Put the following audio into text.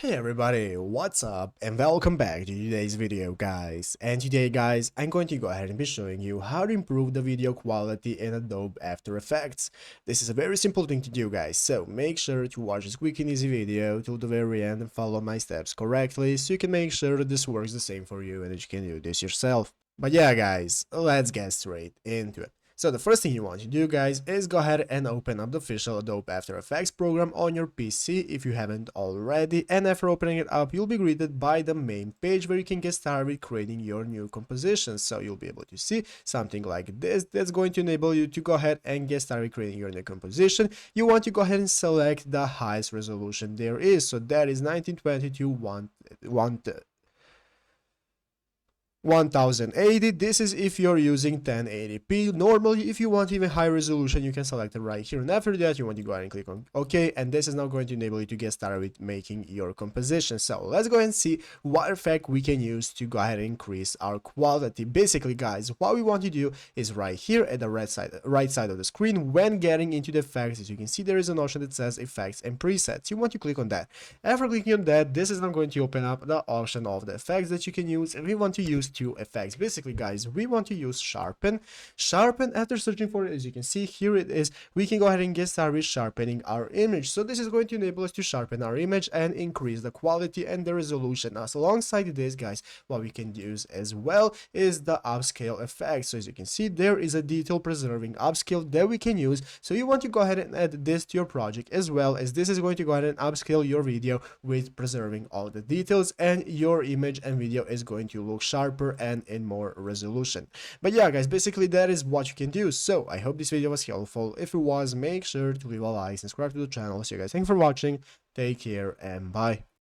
Hey everybody, what's up and welcome back to today's video guys. And today guys, I'm going to go ahead and be showing you how to improve the video quality in Adobe After Effects. This is a very simple thing to do guys, so make sure to watch this quick and easy video till the very end and follow my steps correctly so you can make sure that this works the same for you and that you can do this yourself. But yeah guys, let's get straight into it. So the first thing you want to do guys is go ahead and open up the official Adobe After Effects program on your PC if you haven't already, and after opening it up you'll be greeted by the main page where you can get started with creating your new compositions. So you'll be able to see something like this that's going to enable you to go ahead and get started with creating your new composition. You want to go ahead and select the highest resolution there is, so that is 1920 to 1080. This is if you're using 1080p. Normally, if you want even higher resolution, you can select it right here, and after that you want to go ahead and click on OK, and this is now going to enable you to get started with making your composition. So let's go ahead and see what effect we can use to go ahead and increase our quality. Basically guys, what we want to do is right here at the right side of the screen. When getting into the effects, as you can see, there is an option that says effects and presets. You want to click on that. After clicking on that, this is now going to open up the option of the effects that you can use, and we want to use two effects. Basically guys, we want to use sharpen. After searching for it, as you can see here it is, we can go ahead and get started with sharpening our image. So this is going to enable us to sharpen our image and increase the quality and the resolution. As alongside this guys, what we can use as well is the upscale effect. So as you can see, there is a detail preserving upscale that we can use. So you want to go ahead and add this to your project, as well as this is going to go ahead and upscale your video with preserving all the details, and your image and video is going to look sharper and in more resolution. But yeah guys, basically that is what you can do. So I hope this video was helpful. If it was, make sure to leave a like, subscribe to the channel. So you guys, thanks for watching, take care and bye.